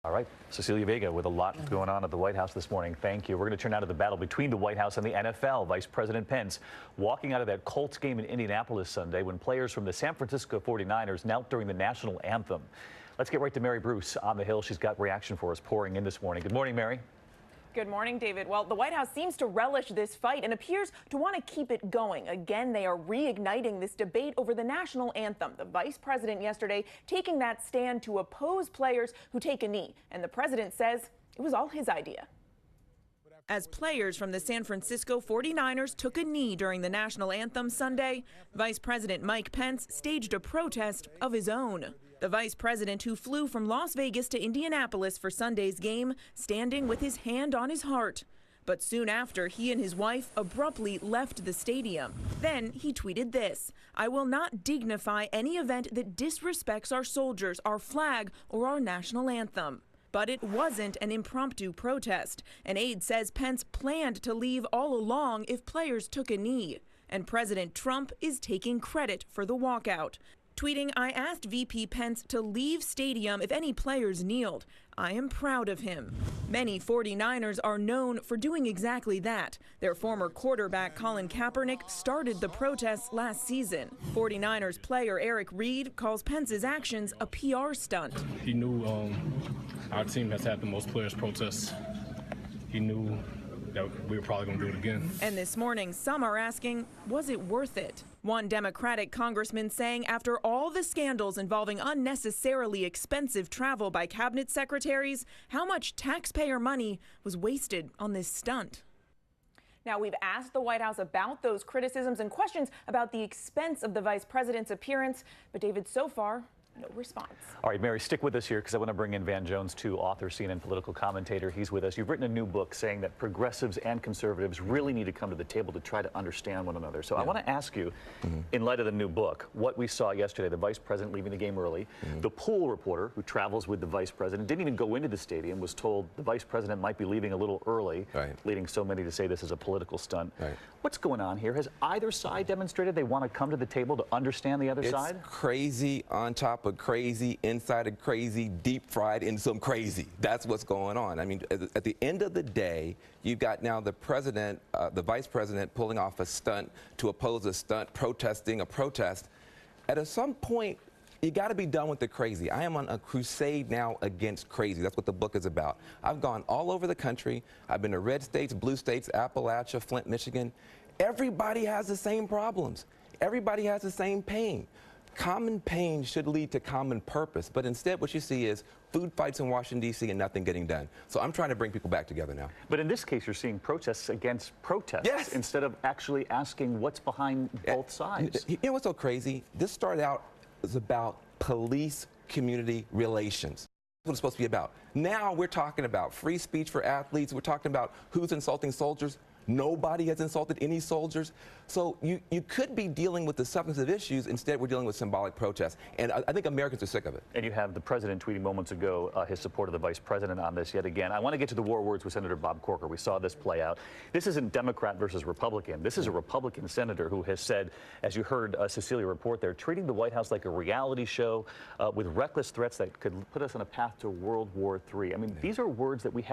All right, Cecilia Vega with a lot going on at the White House this morning. Thank you. We're going to turn now to the battle between the White House and the NFL. Vice President Pence walking out of that Colts game in Indianapolis Sunday when players from the San Francisco 49ers knelt during the national anthem. Let's get right to Mary Bruce on the Hill. She's got reaction for us pouring in this morning. Good morning, Mary. Good morning, David. Well, the White House seems to relish this fight and appears to want to keep it going. Again, they are reigniting this debate over the national anthem. The vice president yesterday taking that stand to oppose players who take a knee. And the president says it was all his idea. As players from the San Francisco 49ers took a knee during the national anthem Sunday, Vice President Mike Pence staged a protest of his own. The vice president, who flew from Las Vegas to Indianapolis for Sunday's game, standing with his hand on his heart. But soon after, he and his wife abruptly left the stadium. Then he tweeted this: "I will not dignify any event that disrespects our soldiers, our flag, or our national anthem." But it wasn't an impromptu protest. An aide says Pence planned to leave all along if players took a knee. And President Trump is taking credit for the walkout, tweeting, "I asked VP Pence to leave stadium if any players kneeled. I am proud of him." Many 49ers are known for doing exactly that. Their former quarterback Colin Kaepernick started the protests last season. 49ers player Eric Reed calls Pence's actions a PR stunt. He knew our team has had the most players protests. He knew that we were probably going to do it again. And this morning, some are asking, was it worth it? One Democratic congressman saying after all the scandals involving unnecessarily expensive travel by cabinet secretaries, how much taxpayer money was wasted on this stunt. Now, we've asked the White House about those criticisms and questions about the expense of the vice president's appearance, but David, so far, no response. All right, Mary, stick with us here because I want to bring in Van Jones, too, author, CNN political commentator. He's with us. You've written a new book saying that progressives and conservatives really need to come to the table to try to understand one another. So I want to ask you, in light of the new book, what we saw yesterday, the vice president leaving the game early, the pool reporter who travels with the vice president, didn't even go into the stadium, was told the vice president might be leaving a little early, leading so many to say this is a political stunt. What's going on here? Has either side demonstrated they want to come to the table to understand the other side? It's crazy on top of crazy, inside of crazy, deep fried in some crazy. That's what's going on. I mean, at the end of the day, you've got now the president, the vice president pulling off a stunt to oppose a stunt, protesting a protest. At some point, you got to be done with the crazy. I am on a crusade now against crazy. That's what the book is about. I've gone all over the country. I've been to red states, blue states, Appalachia, Flint, Michigan. Everybody has the same problems. Everybody has the same pain. Common pain should lead to common purpose, but instead what you see is food fights in Washington, D.C. and nothing getting done. So I'm trying to bring people back together now. But in this case, you're seeing protests against protests instead of actually asking what's behind both sides. You know what's so crazy? This started out as about police-community relations. That's what it's supposed to be about. Now we're talking about free speech for athletes. We're talking about who's insulting soldiers. Nobody has insulted any soldiers. So you could be dealing with the substantive issues. Instead, we're dealing with symbolic protests. And I think Americans are sick of it. And you have the president tweeting moments ago his support of the vice president on this yet again. I want to get to the war words with Senator Bob Corker. We saw this play out. This isn't Democrat versus Republican. This is a Republican senator who has said, as you heard Cecilia report there, treating the White House like a reality show with reckless threats that could put us on a path to World War III. I mean, these are words that we have